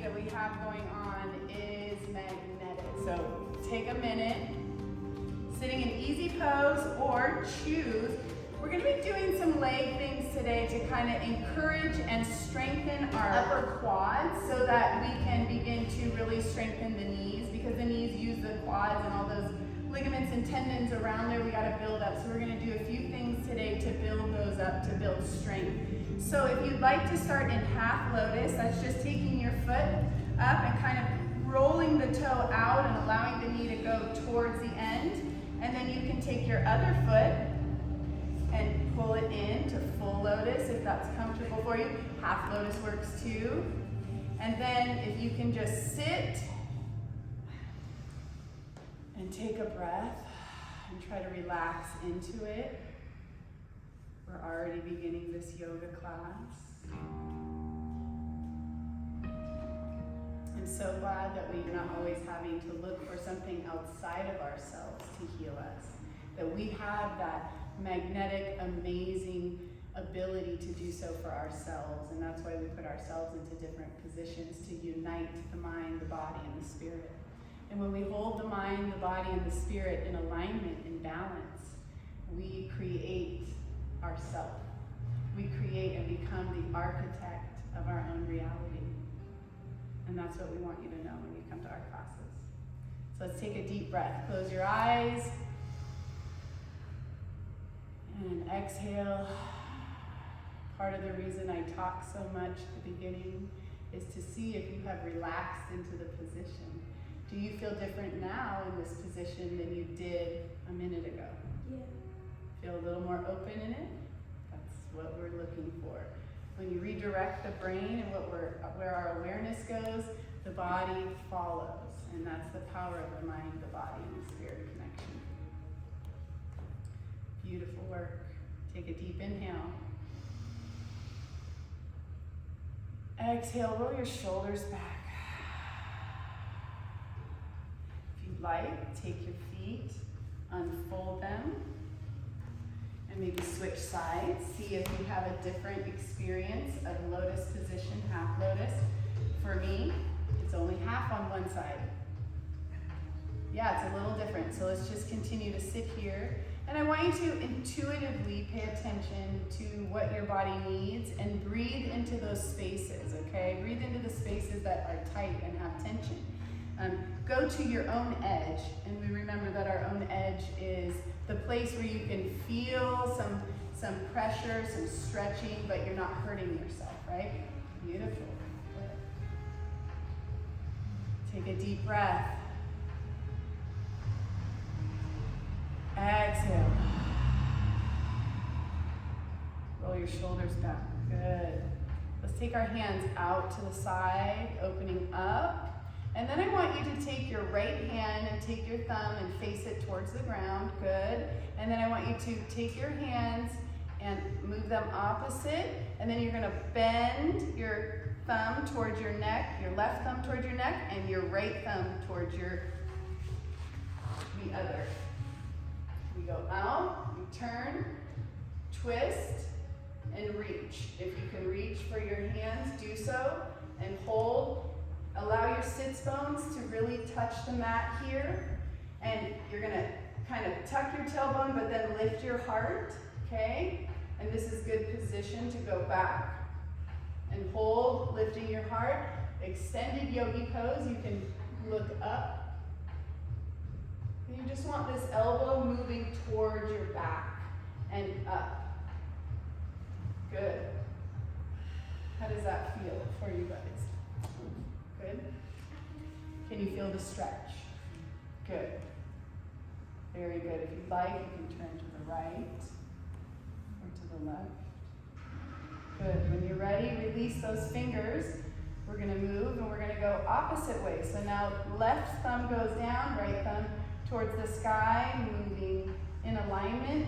that we have going on is magnetic. So take a minute, sitting in easy pose or choose. We're going to be doing some leg things today to kind of encourage and strengthen our upper quads so that we can begin to really strengthen the knees, because the knees use the quads and all those ligaments and tendons around there we got to build up. So we're going to do a few things today to build those up, to build strength. So if you'd like to start in half lotus, that's just taking your foot up and kind of rolling the toe out and allowing the knee to go towards the end. And then you can take your other foot and pull it in to full lotus if that's comfortable for you. Half lotus works too. And then if you can just sit and take a breath and try to relax into it. We're already beginning this yoga class. I'm so glad that we're not always having to look for something outside of ourselves to heal us. That we have that magnetic, amazing ability to do so for ourselves. And that's why we put ourselves into different positions to unite the mind, the body, and the spirit. And when we hold the mind, the body, and the spirit in alignment, in balance, we create ourself. We create and become the architect of our own reality. And that's what we want you to know when you come to our classes. So let's take a deep breath. Close your eyes. And exhale. Part of the reason I talk so much at the beginning is to see if you have relaxed into the position. Do you feel different now in this position than you did a minute ago? Yeah. Feel a little more open in it? That's what we're looking for. When you redirect the brain and where our awareness goes, the body follows. And that's the power of the mind, the body, and the spirit connection. Beautiful work. Take a deep inhale. Exhale, roll your shoulders back. If you'd like, take your feet, unfold them, and maybe switch sides. See if you have a different experience of lotus position, half lotus. For me, it's only half on one side. Yeah, it's a little different. So let's just continue to sit here. And I want you to intuitively pay attention to what your body needs and breathe into those spaces, okay? Breathe into the spaces that are tight and have tension. Go to your own edge, and we remember that our own edge is the place where you can feel some pressure, some stretching, but you're not hurting yourself, right? Beautiful. Take a deep breath. Exhale. Roll your shoulders back. Good. Let's take our hands out to the side, opening up. And then I want you to take your right hand and take your thumb and face it towards the ground. Good. And then I want you to take your hands and move them opposite. And then you're going to bend your thumb towards your neck, your left thumb towards your neck, and your right thumb towards the other. We go out, you turn, twist, and reach. If you can reach for your hands, do so, and hold. Allow your sits bones to really touch the mat here, and you're gonna kind of tuck your tailbone, but then lift your heart, okay? And this is good position to go back and hold, lifting your heart. Extended yogi pose, you can look up. And you just want this elbow moving towards your back and up. Good. How does that feel for you guys? Good? Can you feel the stretch? Good. Very good. If you'd like, you can turn to the right or to the left. Good. When you're ready, release those fingers. We're going to move and we're going to go opposite way. So now left thumb goes down, right thumb towards the sky, moving in alignment,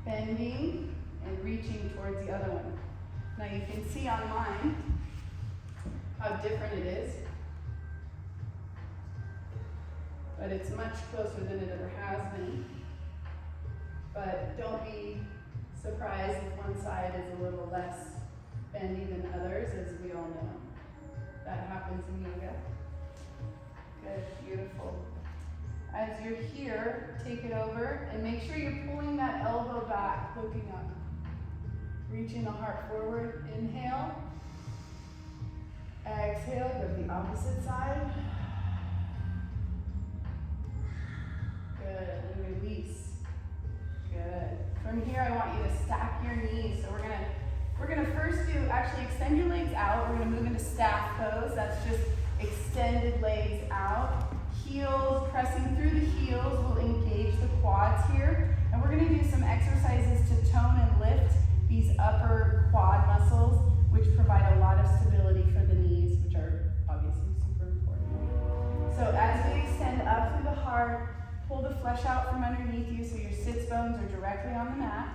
bending, and reaching towards the other one. Now you can see on mine how different it is. But it's much closer than it ever has been. But don't be surprised if one side is a little less bendy than others, as we all know. that happens in yoga. Good, beautiful. As you're here, take it over and make sure you're pulling that elbow back, looking up. Reaching the heart forward. Inhale. Exhale, go to the opposite side. Good, and release. Good. From here, I want you to stack your knees. So we're gonna first actually extend your legs out. We're gonna move into staff pose. That's just extended legs out. Heels, pressing through the heels will engage the quads here. And we're gonna do some exercises to tone and lift these upper quad muscles, which provide a lot of stability for the knees, which are obviously super important. So as we extend up through the heart, pull the flesh out from underneath you so your sits bones are directly on the mat.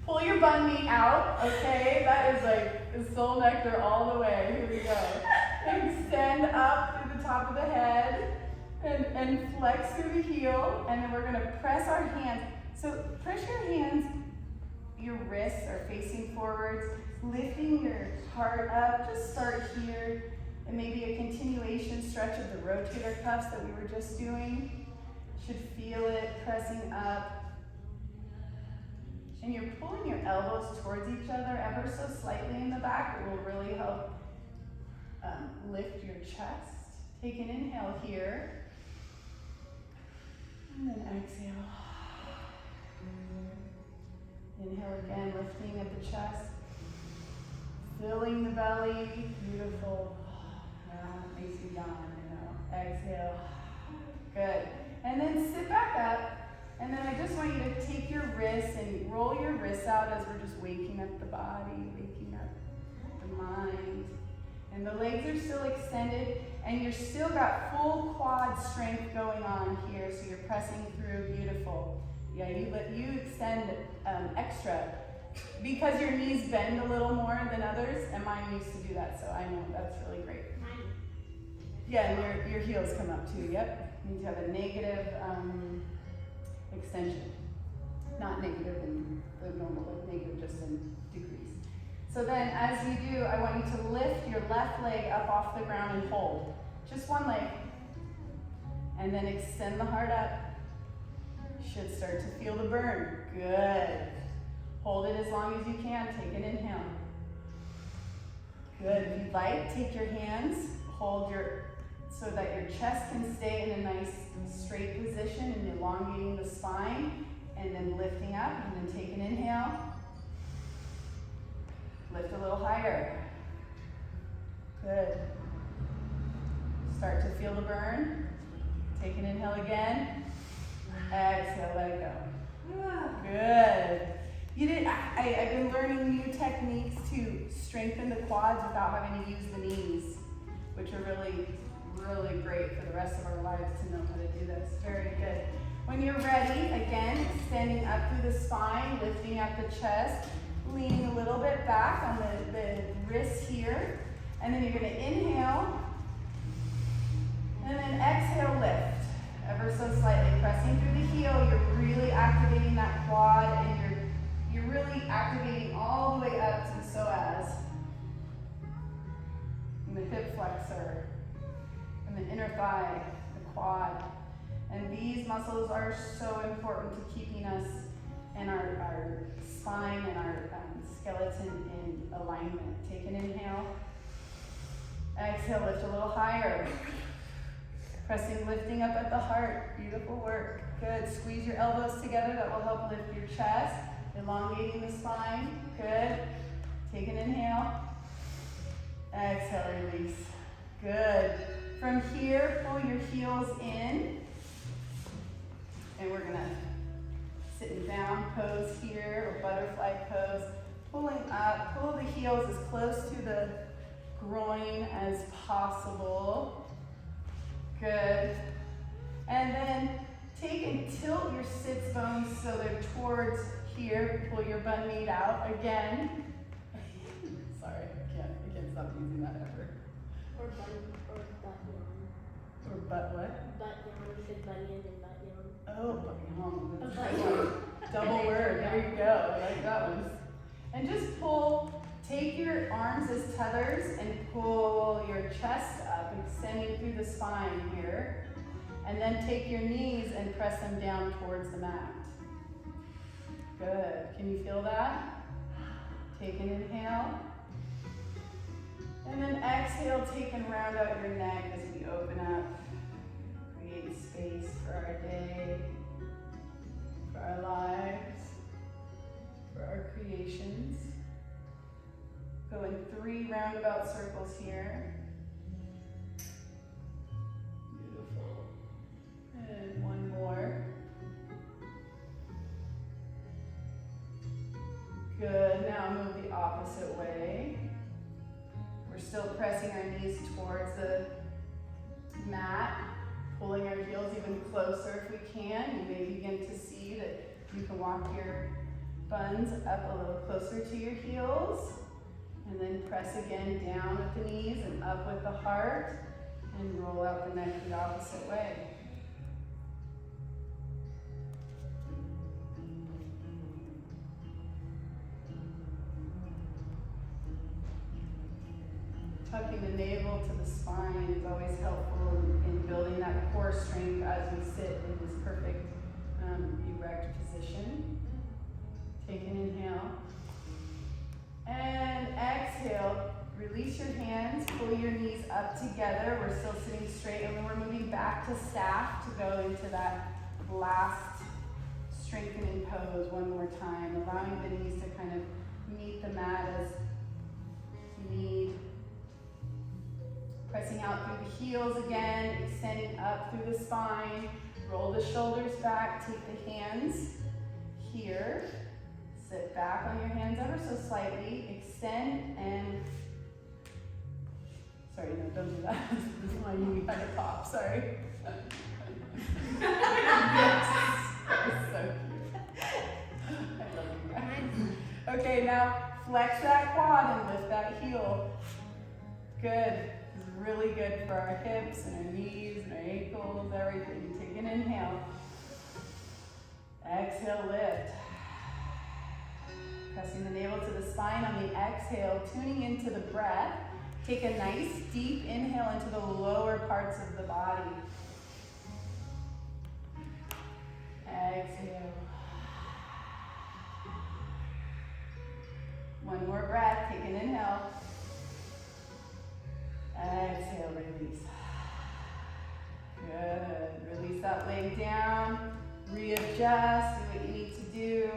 Pull your bun meat out, okay? That is like the Soul Nektar all the way. Here we go. Extend up through the top of the head and flex through the heel. And then we're gonna press our hands. So press your hands, your wrists are facing forwards, lifting your heart up. Just start here. And maybe a continuation stretch of the rotator cuffs that we were just doing. Should feel it pressing up. And you're pulling your elbows towards each other ever so slightly in the back. It will really help lift your chest. Take an inhale here. And then exhale. Inhale again, lifting at the chest. Filling the belly. Beautiful. Yeah, makes you yawn, you know. Exhale. Good. And then sit back up. And then I just want you to take your wrists and roll your wrists out as we're just waking up the body, waking up the mind. And the legs are still extended, and you're still got full quad strength going on here, so you're pressing through. Beautiful. Yeah, you extend extra because your knees bend a little more than others, and mine used to do that, so I know that's really great. Yeah, and your heels come up too, yep. You need to have a negative extension. Not negative in the normal, but negative just in degrees. So then as you do, I want you to lift your left leg up off the ground and hold. Just one leg. And then extend the heart up. Should start to feel the burn. Good. Hold it as long as you can. Take an inhale. Good. If you'd like, take your hands, hold so that your chest can stay in a nice straight position and elongating the spine, and then lifting up, and then take an inhale. Lift a little higher. Good. Start to feel the burn. Take an inhale again. Exhale, let it go. Good. I've been learning new techniques to strengthen the quads without having to use the knees, which are really, really great for the rest of our lives to know how to do this. Very good. When you're ready, again, extending up through the spine, lifting up the chest, leaning a little bit back on the wrists here, and then you're going to inhale, and then exhale, lift. Ever so slightly, pressing through the heel, you're really activating that quad, and you're really activating all the way up to the psoas, and the hip flexor, and the inner thigh, the quad. And these muscles are so important to keeping us and our spine and our skeleton in alignment. Take an inhale. Exhale, lift a little higher. Pressing, lifting up at the heart. Beautiful work. Good. Squeeze your elbows together. That will help lift your chest. Elongating the spine. Good. Take an inhale. Exhale, release. Good. From here, pull your heels in. And we're gonna sit in down pose here, or butterfly pose. Pulling up, pull the heels as close to the groin as possible. Good. And then take and tilt your sits bones so they're towards here. Pull your bun meat out again. Sorry, I can't stop using that ever. Or butt yawn. Or butt what? Butt yawn. You said bunion and butt yawn. Oh, butt yawn. That's a good one. Double word. There you go. I like that one. And just pull, take your arms as tethers and pull your chest up, extending through the spine here. And then take your knees and press them down towards the mat. Good. Can you feel that? Take an inhale. And then exhale, take and round out your neck as we open up. Create space for our day, for our lives, for our creations. Go in 3 roundabout circles here. Beautiful. And 1 more. Good. Now move the opposite way. We're still pressing our knees towards the mat, pulling our heels even closer if we can. You may begin to see that you can walk your buns up a little closer to your heels. And then press again down with the knees and up with the heart. And roll out the neck the opposite way. Tucking the navel to the spine is always helpful in building that core strength as we sit in this perfect erect position. Take an inhale. And exhale. Release your hands, pull your knees up together. We're still sitting straight, and then we're moving back to staff to go into that last strengthening pose one more time, allowing the knees to kind of meet the mat as you need. Pressing out through the heels again, extending up through the spine. Roll the shoulders back, take the hands here. Sit back on your hands ever so slightly. Extend and, sorry, no, don't do that. This is why you had to pop, sorry. Yes, that was so cute. I love you guys. Okay, now flex that quad and lift that heel. Good. This is really good for our hips and our knees and our ankles, everything. Take an inhale. Exhale, lift. Pressing the navel to the spine on the exhale, tuning into the breath. Take a nice deep inhale into the lower parts of the body. Exhale. One more breath, take an inhale. Exhale, release. Good. Release that leg down. Readjust, do what you need to do.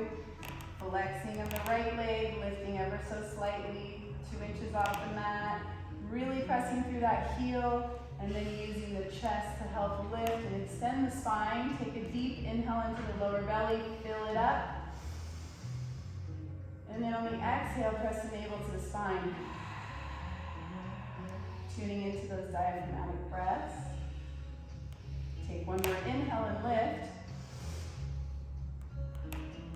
Flexing on the right leg, lifting ever so slightly, 2 inches off the mat. Really pressing through that heel, and then using the chest to help lift and extend the spine. Take a deep inhale into the lower belly, fill it up. And then on the exhale, press the navel to the spine. Tuning into those diaphragmatic breaths. Take one more inhale and lift.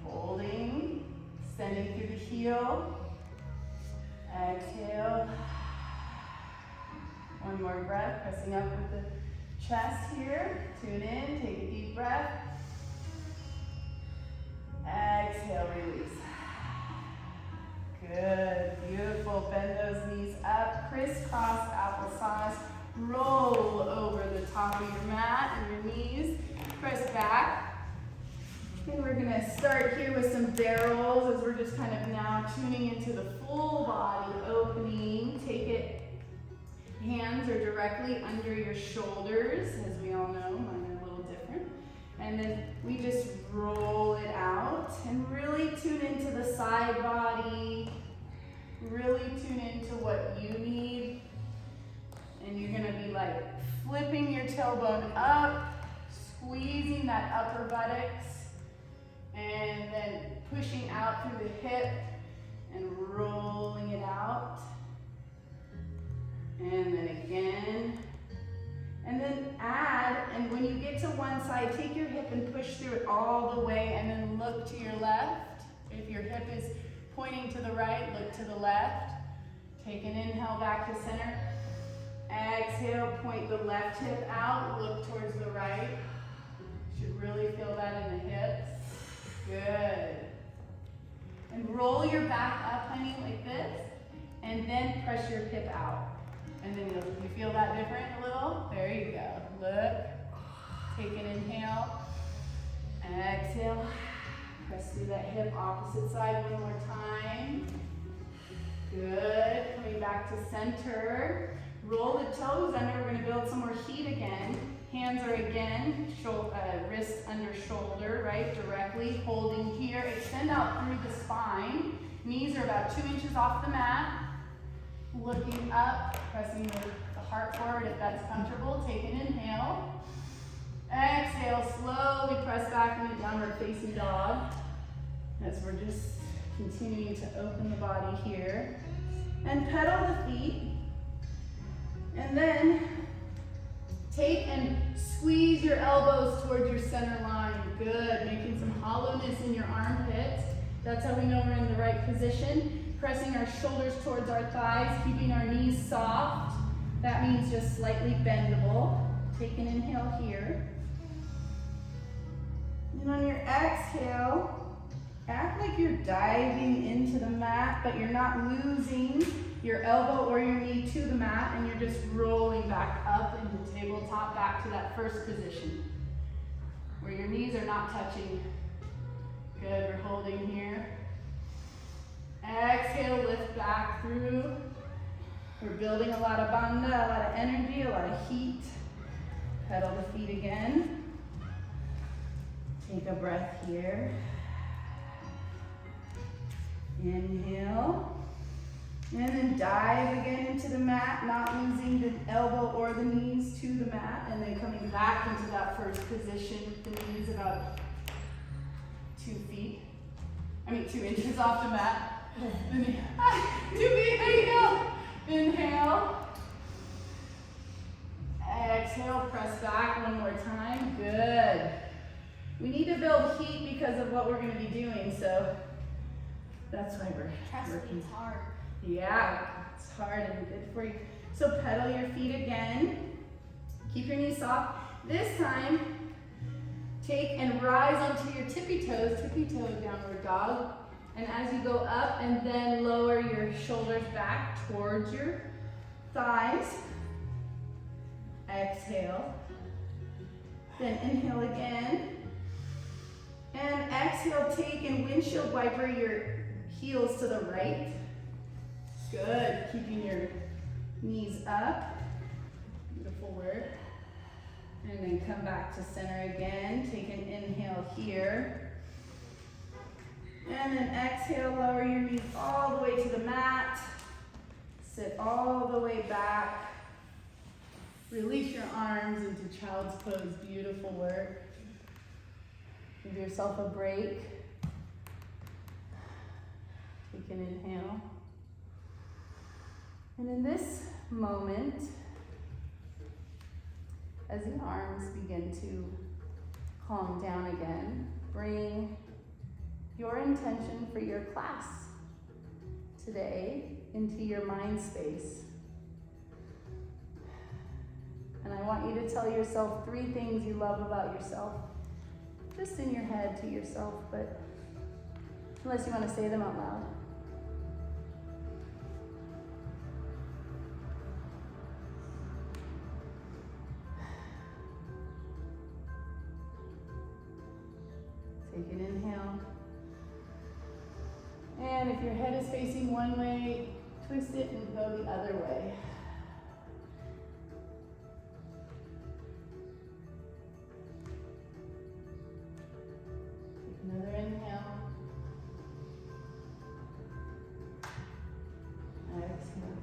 Holding, extending through the heel. Exhale. One more breath, pressing up with the chest here. Tune in, take a deep breath. Exhale, release. Good, beautiful. Bend those knees up, crisscross applesauce. Roll over the top of your mat and your knees. Press back. And we're gonna start here with some barrels as we're just kind of now tuning into the full body opening. Take it, hands are directly under your shoulders, as we all know, mine are a little different. And then we just roll it out and really tune into the side body. Really tune into what you need. And you're gonna be like flipping your tailbone up, squeezing that upper buttocks, and then pushing out through the hip and rolling it out. And then again. And then add, and when you get to one side, take your hip and push through it all the way, and then look to your left. If your hip is pointing to the right, look to the left. Take an inhale back to center. Exhale, point the left hip out, look towards the right. You should really feel that in the hips. Good. And roll your back up honey, like this. And then press your hip out. And then you feel that different a little? There you go. Look. Take an inhale. Exhale. Press through that hip, opposite side one more time. Good. Coming back to center. Roll the toes under. We're going to build some more heat again. Hands are again, wrist under shoulder, right? Directly holding here. Extend out through the spine. Knees are about 2 inches off the mat. Looking up, pressing the heart forward if that's comfortable. Take an inhale. Exhale, slowly press back into downward facing dog. As we're just continuing to open the body here. And pedal the feet. And then take and squeeze your elbows towards your center line. Good, making some hollowness in your armpits. That's how we know we're in the right position. Pressing our shoulders towards our thighs, keeping our knees soft. That means just slightly bendable. Take an inhale here. And on your exhale, act like you're diving into the mat, but you're not losing your elbow or your knee to the mat, and you're just rolling back up into tabletop, back to that first position, where your knees are not touching. Good, we're holding here. Exhale, lift back through. We're building a lot of bandha, a lot of energy, a lot of heat. Pedal the feet again. Take a breath here. Inhale. And then dive again into the mat, not losing the elbow or the knees to the mat. And then coming back into that first position with the knees about 2 inches off the mat. 2 feet, there you go. Inhale. Exhale, press back one more time. Good. We need to build heat because of what we're going to be doing, so that's why we're working. It's hard. Yeah, it's hard and good for you. So pedal your feet again. Keep your knees soft. This time, take and rise onto your tippy toes downward dog. And as you go up and then lower your shoulders back towards your thighs. Exhale. Then inhale again. And exhale, take and windshield wiper your heels to the right. Good, keeping your knees up. Beautiful work. And then come back to center again. Take an inhale here. And then exhale, lower your knees all the way to the mat. Sit all the way back. Release your arms into child's pose. Beautiful work. Give yourself a break. Take an inhale. And in this moment, as the arms begin to calm down again, bring your intention for your class today into your mind space. And I want you to tell yourself 3 things you love about yourself. Just in your head to yourself, but unless you want to say them out loud. Take an inhale. And if your head is facing one way, twist it and go the other way. Take another inhale. Exhale.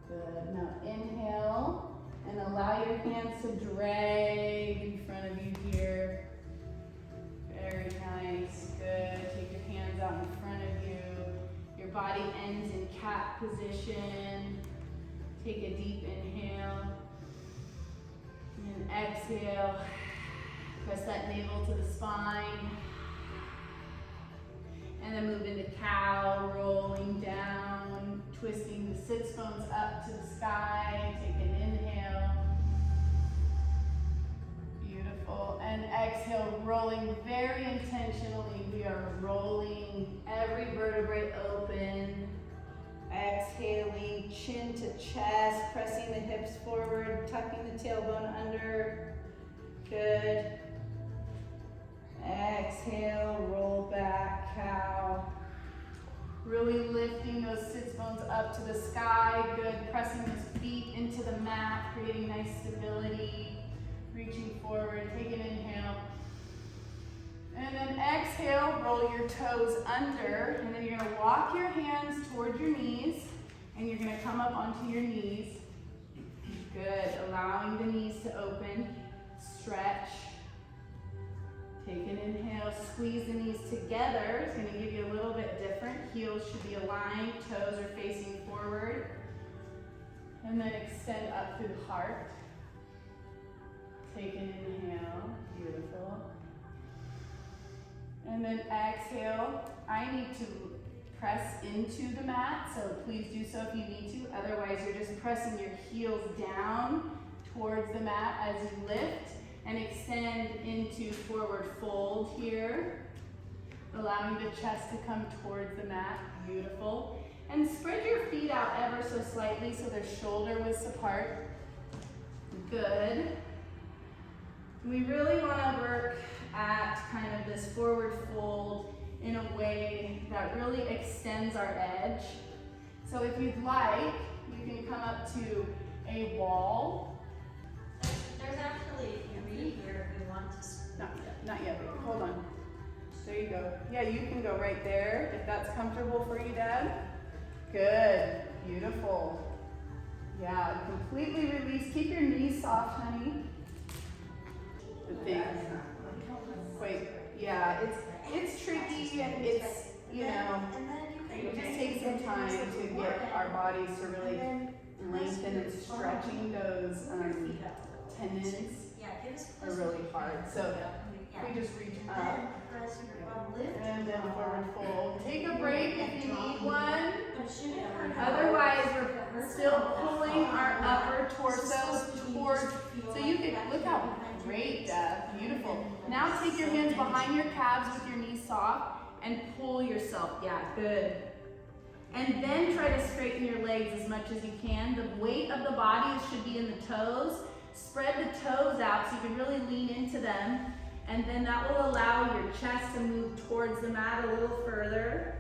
Good. Now inhale. And allow your hands to drag in front of you here. Very nice, good. Take your hands out in front of you. Your body ends in cat position. Take a deep inhale. And exhale. Press that navel to the spine. And then move into cow, rolling down, twisting the sits bones up to the sky. Take an inhale. Beautiful. And exhale, rolling very intentionally. We are rolling every vertebrae open. Exhaling, chin to chest, pressing the hips forward, tucking the tailbone under. Good. Exhale, roll back, cow. Really lifting those sits bones up to the sky. Good. Pressing those feet into the mat, creating nice stability. Reaching forward, take an inhale. And then exhale, roll your toes under, and then you're gonna walk your hands towards your knees, and you're gonna come up onto your knees. Good, allowing the knees to open, stretch. Take an inhale, squeeze the knees together. It's gonna give you a little bit different. Heels should be aligned, toes are facing forward. And then extend up through the heart. Take an inhale, beautiful. And then exhale. I need to press into the mat, so please do so if you need to. Otherwise, you're just pressing your heels down towards the mat as you lift and extend into forward fold here, allowing the chest to come towards the mat. Beautiful. And spread your feet out ever so slightly so they're shoulder widths apart. Good. We really want to work at kind of this forward fold in a way that really extends our edge. So if you'd like, you can come up to a wall. There's actually a tree here if we want to. Not yet, baby. Hold on. There you go. Yeah, you can go right there if that's comfortable for you, Dad. Good. Beautiful. Yeah, completely release. Keep your knees soft, honey. The thing. Wait, yeah, it's tricky and it's, you know, it just takes some time to get our bodies to really lengthen and stretching those tendons are really hard. So we just reach up and then forward fold. Take a break if you need one. Otherwise, we're still pulling our upper torso towards, so you can, look how great, beautiful. Now take your hands behind your calves with your knees soft and pull yourself. Yeah, good. And then try to straighten your legs as much as you can. The weight of the body should be in the toes. Spread the toes out so you can really lean into them. And then that will allow your chest to move towards the mat a little further.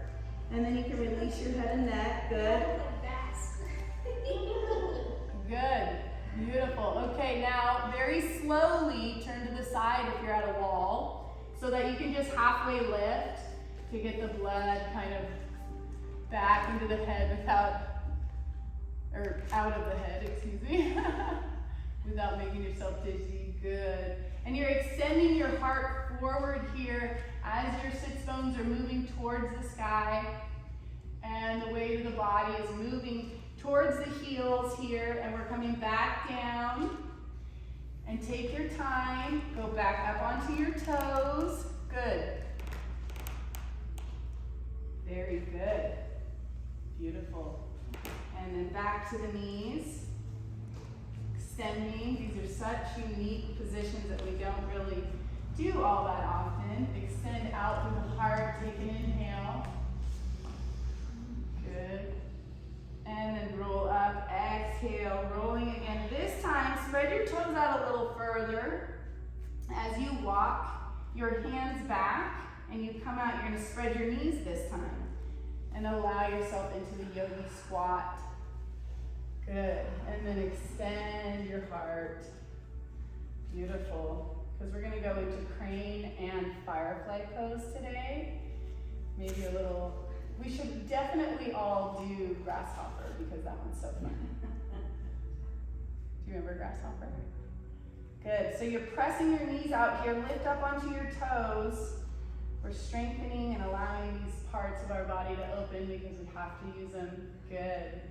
And then you can release your head and neck. Good. Good. Beautiful. Okay, now very slowly turn to the side if you're at a wall so that you can just halfway lift to get the blood kind of back into the head out of the head, excuse me, without making yourself dizzy. Good. And you're extending your heart forward here as your sits bones are moving towards the sky and the weight of the body is moving towards the heels here, and we're coming back down. And take your time, go back up onto your toes. Good. Very good. Beautiful. And then back to the knees. Extending. These are such unique positions that we don't really do all that often. Extend out through the heart, take an inhale. Good. And then roll up, exhale, rolling again. This time, spread your toes out a little further. As you walk your hands back and you come out, you're gonna spread your knees this time and allow yourself into the yogi squat. Good, and then extend your heart. Beautiful, because we're gonna go into crane and firefly pose today. Maybe a little, we should definitely all do grasshopper because that one's so fun. Do you remember grasshopper? Good, so you're pressing your knees out here, lift up onto your toes. We're strengthening and allowing these parts of our body to open because we have to use them. Good.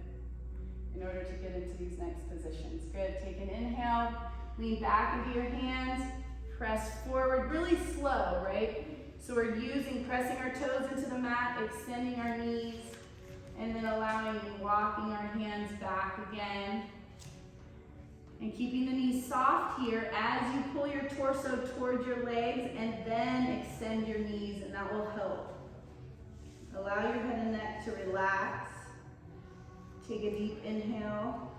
In order to get into these next positions. Good, take an inhale, lean back into your hands, press forward, really slow, right? So we're pressing our toes into the mat, extending our knees, and then allowing and walking our hands back again. And keeping the knees soft here as you pull your torso towards your legs, and then extend your knees, and that will help. Allow your head and neck to relax. Take a deep inhale.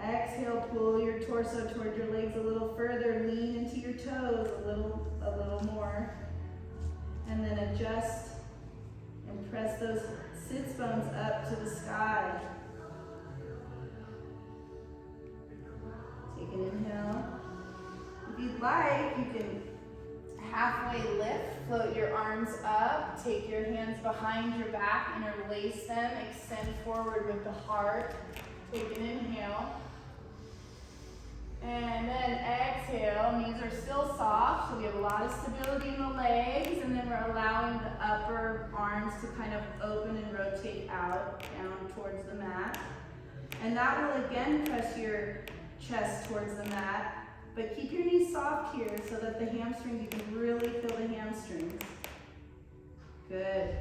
Exhale, pull your torso towards your legs a little further. Lean into your toes a little more. And then adjust and press those sits bones up to the sky. Take an inhale. If you'd like, you can halfway lift, float your arms up, take your hands behind your back, interlace them, extend forward with the heart. Take an inhale. And then exhale, knees are still soft, so we have a lot of stability in the legs, and then we're allowing the upper arms to kind of open and rotate out, down towards the mat. And that will again press your chest towards the mat, but keep your knees soft here so that the hamstrings, you can really feel the hamstrings. Good.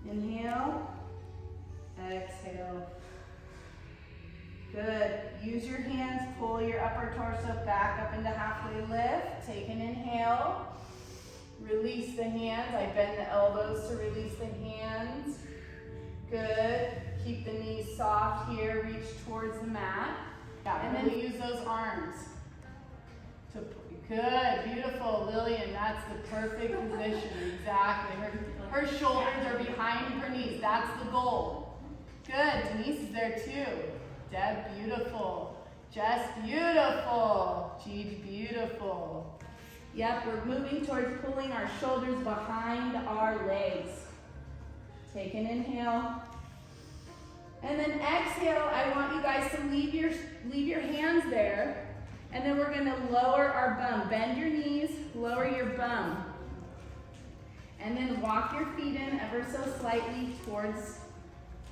Inhale, exhale. Good. Use your hands, pull your upper torso back up into halfway lift. Take an inhale. Release the hands. I bend the elbows to release the hands. Good. Keep the knees soft here. Reach towards the mat. And then use those arms. Good. Beautiful. Lillian, that's the perfect position. Exactly. Her shoulders are behind her knees. That's the goal. Good. Denise is there too. Deb, beautiful. Jess, beautiful. Jeej, beautiful. Yep, we're moving towards pulling our shoulders behind our legs. Take an inhale. And then exhale, I want you guys to leave your hands there. And then we're gonna lower our bum. Bend your knees, lower your bum. And then walk your feet in ever so slightly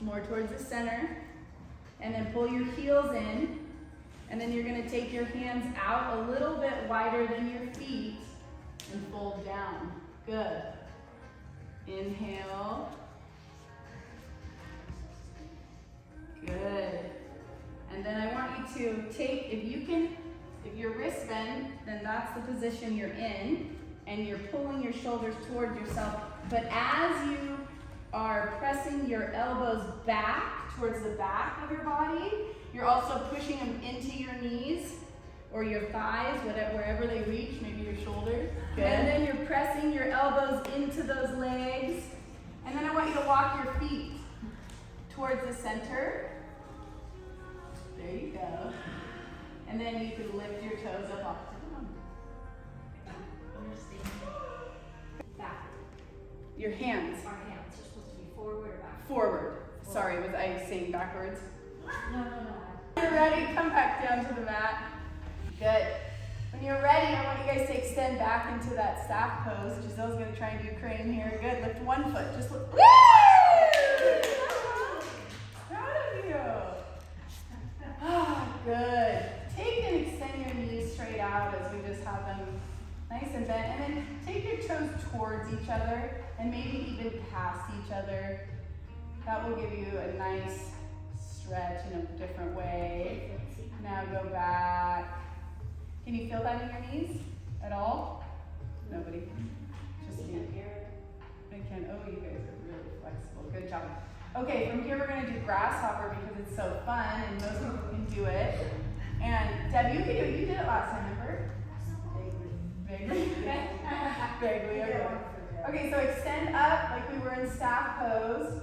more towards the center. And then pull your heels in, and then you're gonna take your hands out a little bit wider than your feet and fold down. Good. Inhale. Good. And then I want you to take, if your wrists bend, then that's the position you're in, and you're pulling your shoulders toward yourself. But as you are pressing your elbows back towards the back of your body, you're also pushing them into your knees or your thighs, wherever they reach, maybe your shoulders. Good. And then you're pressing your elbows into those legs. And then I want you to walk your feet towards the center. There you go. And then you can lift your toes up off the ground. Back. Your hands. Our hands are supposed to be forward or back? Forward. Sorry, was I saying backwards? No. When you're ready, come back down to the mat. Good. When you're ready, I want you guys to extend back into that staff pose. Giselle's gonna try and do crane here. Good. Lift one foot. Just lift. Woo! Proud of you. Good. Take and extend your knees straight out as we just have them nice and bent. And then take your toes towards each other and maybe even past each other. That will give you a nice stretch in a different way. Now go back. Can you feel that in your knees at all? Nobody? Just me. I can. Oh, you guys are really flexible. Good job. Okay, from here we're going to do grasshopper because it's so fun and most people can do it. And Deb, you can do it. You did it last time, remember? Vaguely. Vaguely. Okay, so extend up like we were in staff pose.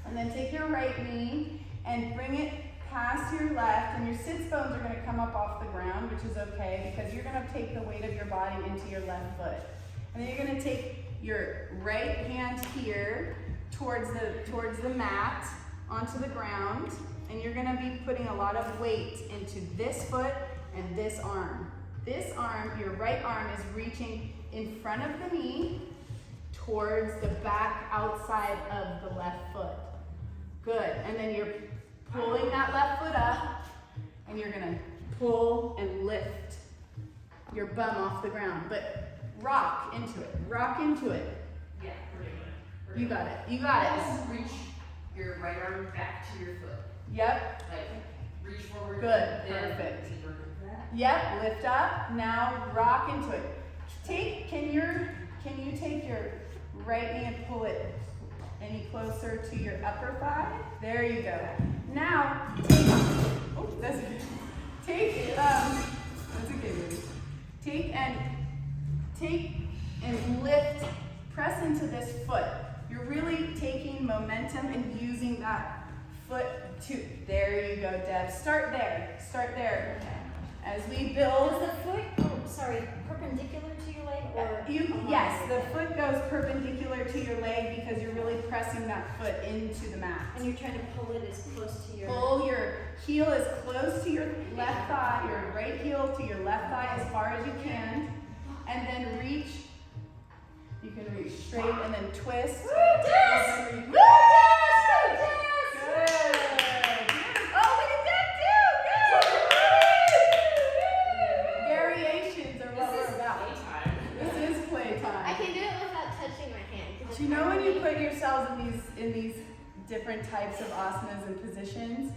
And then take your right knee and bring it past your left, and your sits bones are going to come up off the ground, which is okay because you're going to take the weight of your body into your left foot. And then you're going to take your right hand here towards the mat onto the ground, and you're going to be putting a lot of weight into this foot and this arm. This arm, your right arm, is reaching in front of the knee towards the back outside of the left foot. Good. And then you're pulling that left foot up, and you're gonna pull and lift your bum off the ground. But rock into it. Rock into it. Yeah, we're doing it. You got it. You got it. Reach your right arm back to your foot. Yep. Like, reach forward. Good. Then Perfect. deeper. Yep. Lift up. Now rock into it. Can you take your right knee and pull it any closer to your upper thigh? There you go. Now that's okay, baby. Take and lift, press into this foot. You're really taking momentum and using that foot to, there you go, Deb. Start there. As we build. Is the foot, perpendicular to your leg or? Yes, the foot goes perpendicular to your leg because you're really pressing that foot into the mat. And you're trying to pull it as close to your. Pull your heel as close to your left thigh, your right heel to your left thigh as far as you can. And then reach. You can reach straight and then twist. Woo, Tess! Good. Woo, Tess! Go, Good. Oh, look at that too. Good. Variations are what we're about. Playtime. This is playtime. I can do it without touching my hand. Do you know when you put yourselves in these different types of asanas and positions,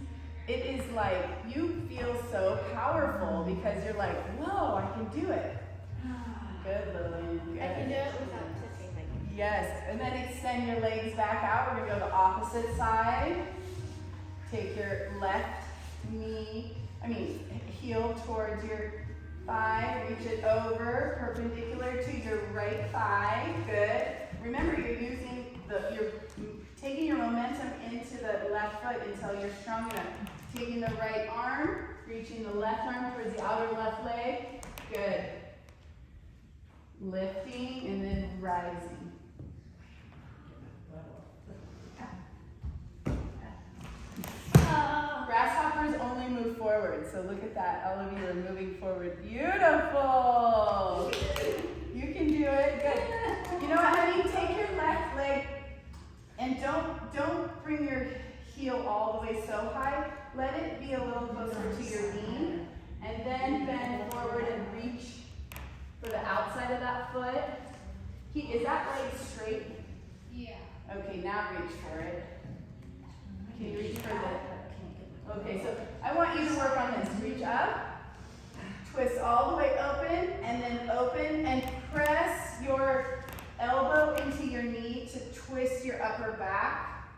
it is like you feel so powerful because you're like, whoa, I can do it. Good, Lillian. Good. I can do it without touching my hand. Yes, and then extend your legs back out. We're gonna go the opposite side. Take your left heel towards your thigh. Reach it over, perpendicular to your right thigh. Good. Remember, you're taking your momentum into the left foot until you're strong enough. Taking the right arm, reaching the left arm towards the outer left leg. Good. Lifting and then rising. Grasshoppers only move forward, so look at that. All of you are moving forward. Beautiful. You can do it. Good. You know what, honey? Take your left leg and don't bring your heel all the way so high. Let it be a little closer to your knee, and then bend forward and reach for the outside of that foot. Is that leg straight? Yeah. Okay, now reach for it. Can you reach for the... Okay, so I want you to work on this. Reach up, twist all the way open, and press your elbow into your knee to twist your upper back.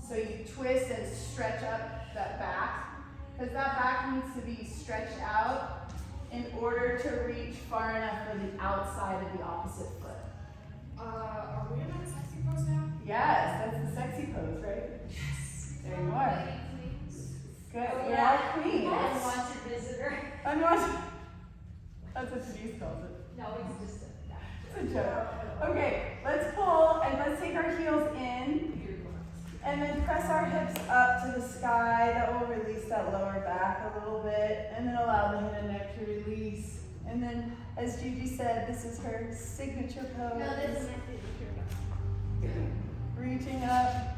So you twist and stretch up that back, because that back needs to be stretched out in order to reach far enough for the outside of the opposite foot. Are we in that sexy pose now? Yes, that's the sexy pose, right? Yes. There you are. Good. Oh, You're yeah. all queens. Unwanted visitor. Unwanted. That's what Denise calls it. No, it's just It's a joke. Okay, let's pull and let's take our heels in and then press our hips up to the sky. That will release that lower back a little bit and then allow the head and neck to release. And then, as Gigi said, this is her signature pose. No, this is my signature. Reaching up,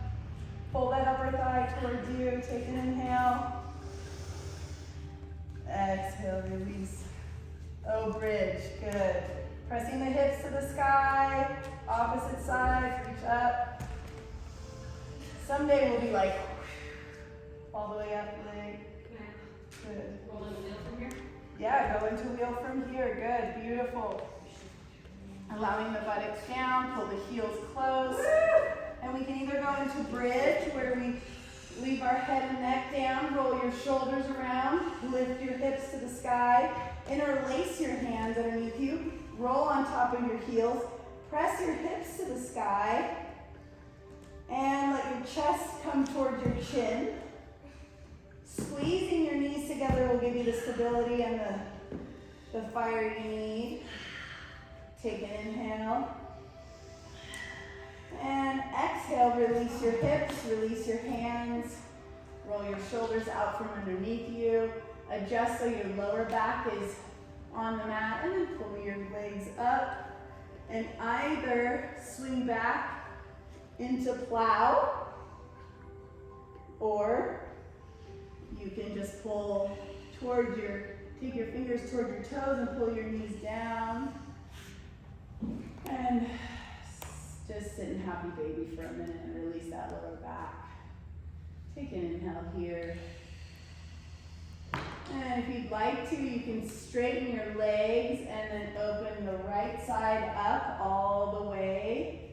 pull that upper thigh towards you, take an inhale. Exhale, release. Oh, bridge, good. Pressing the hips to the sky, opposite sides, reach up. Someday we'll be like, all the way up, leg. Good. Roll in the wheel from here. Yeah, go into wheel from here, good, beautiful. Allowing the buttocks down, pull the heels close. And we can either go into bridge, where we leave our head and neck down, roll your shoulders around, lift your hips to the sky, interlace your hands underneath you, roll on top of your heels, press your hips to the sky, and let your chest come towards your chin. Squeezing your knees together will give you the stability and the fire you need. Take an inhale. And exhale, release your hips, release your hands, roll your shoulders out from underneath you, adjust so your lower back is on the mat, and then pull your legs up, and either swing back into plow, or you can just pull towards take your fingers toward your toes and pull your knees down, and just sit in happy baby for a minute and release that lower back. Take an inhale here. And if you'd like to, you can straighten your legs and then open the right side up all the way.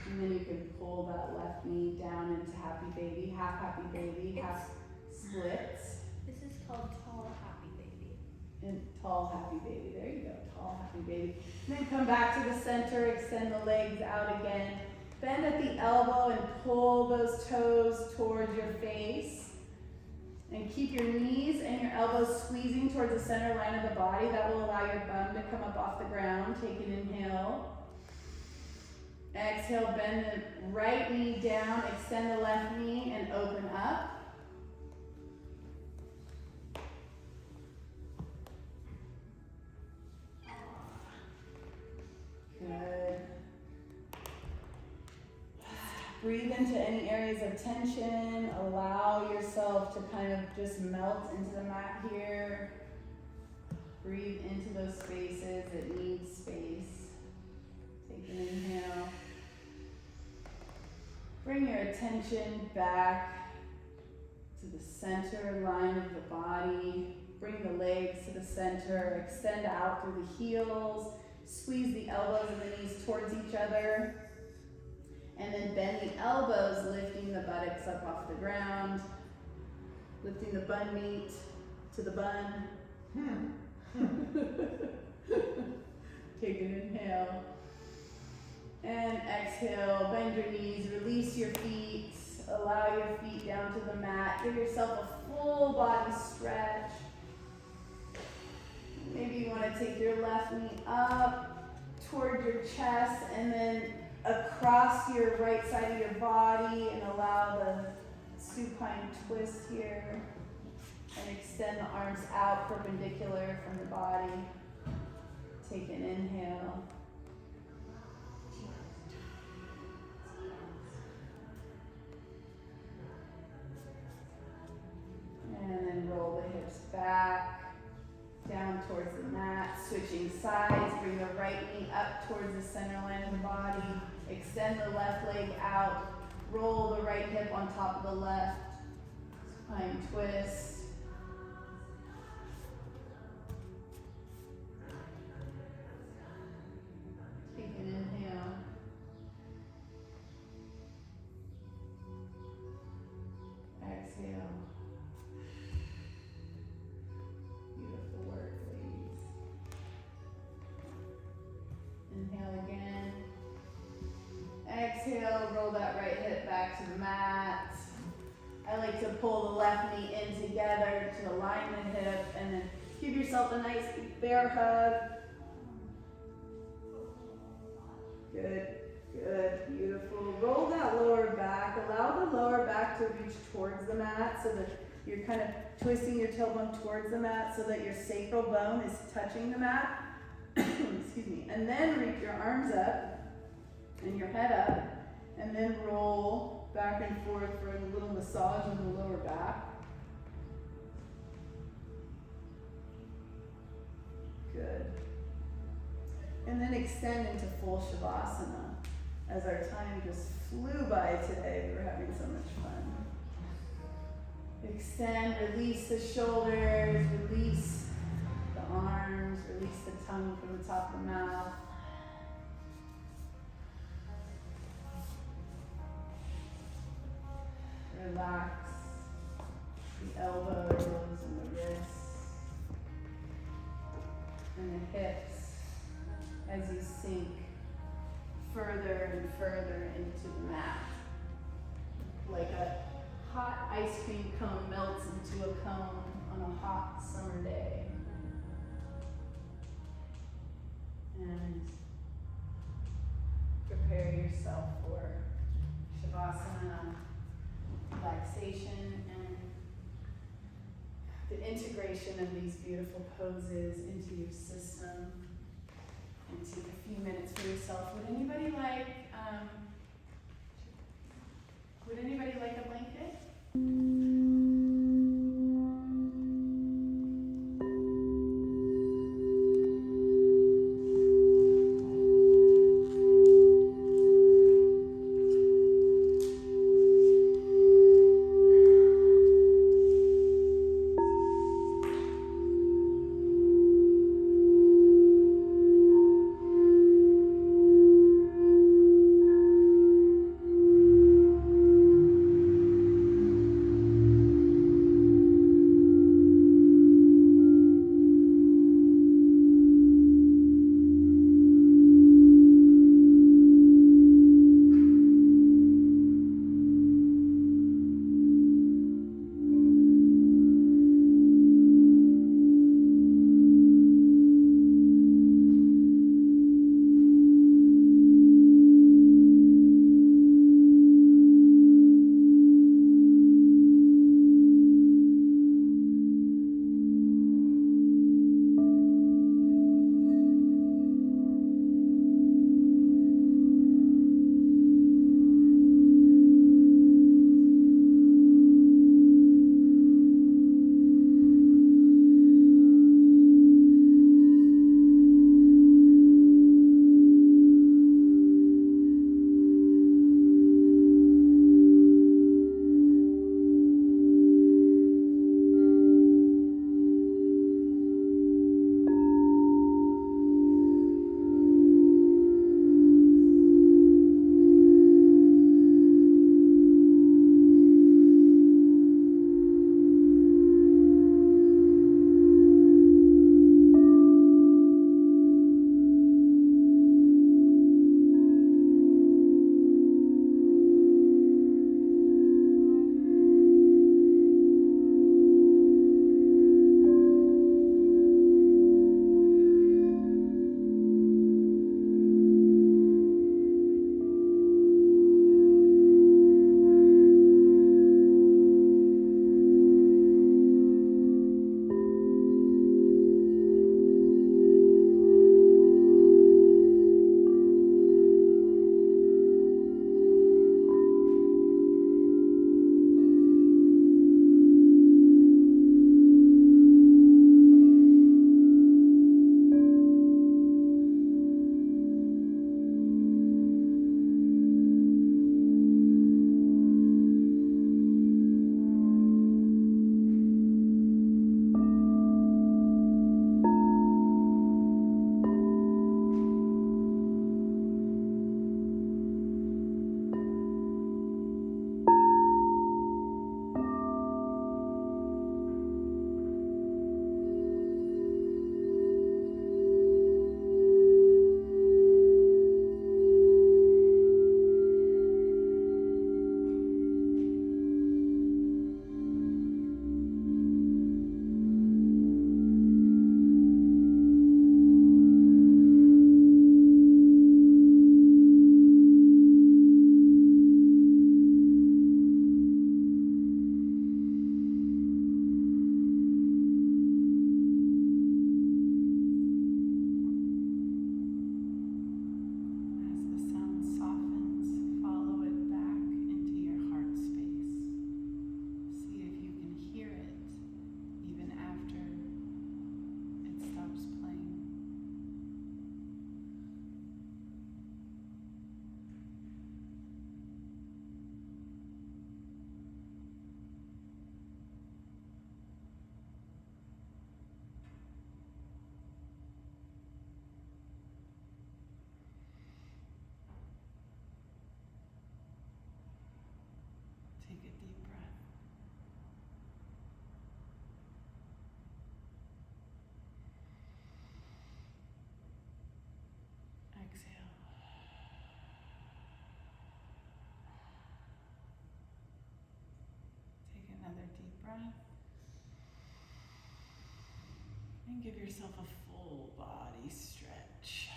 And then you can pull that left knee down into happy baby, half splits. This is called tall happy baby. And tall happy baby, there you go, tall happy baby. And then come back to the center, extend the legs out again. Bend at the elbow and pull those toes towards your face. And keep your knees and your elbows squeezing towards the center line of the body. That will allow your bum to come up off the ground. Take an inhale. Exhale, bend the right knee down, extend the left knee, and open up. Good. Breathe into any areas of tension. Allow yourself to kind of just melt into the mat here. Breathe into those spaces that need space. Take an inhale. Bring your attention back to the center line of the body. Bring the legs to the center. Extend out through the heels. Squeeze the elbows and the knees towards each other. And then bend the elbows, lifting the buttocks up off the ground. Lifting the bun meat to the bun. Take an inhale. And exhale, bend your knees, release your feet. Allow your feet down to the mat. Give yourself a full body stretch. Maybe you want to take your left knee up toward your chest and then across your right side of your body and allow the supine twist here. And extend the arms out perpendicular from the body. Take an inhale. And then roll the hips back, down towards the mat, switching sides. Bring the right knee up towards the center line of the body. Extend the left leg out. Roll the right hip on top of the left. Spine twist. Take an inhale. Exhale. Beautiful work, ladies. Inhale again. Exhale, roll that right hip back to the mat. I like to pull the left knee in together to align the hip and then give yourself a nice bear hug. Good, good, beautiful. Roll that lower back. Allow the lower back to reach towards the mat so that you're kind of twisting your tailbone towards the mat so that your sacral bone is touching the mat. Excuse me. And then reach your arms up and your head up and then roll back and forth for a little massage on the lower back. Good. And then extend into full Shavasana. As our time just flew by today, we were having so much fun. Extend, release the shoulders, release the arms, release the tongue from the top of the mouth. Relax the elbows and the wrists and the hips as you sink further and further into the mat. Like a hot ice cream cone melts into a cone on a hot summer day. And prepare yourself for Shavasana, relaxation, and the integration of these beautiful poses into your system. And take a few minutes for yourself. Would anybody like a blanket? And give yourself a full body stretch.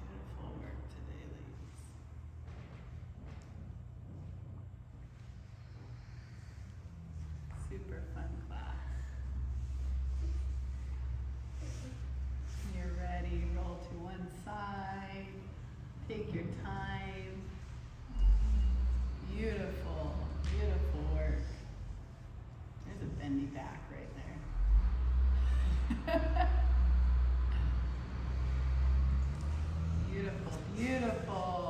Beautiful work today, ladies. Super fun class. You're ready, roll to one side. Take your time. Beautiful, beautiful work. There's a bendy back right there. Beautiful, beautiful.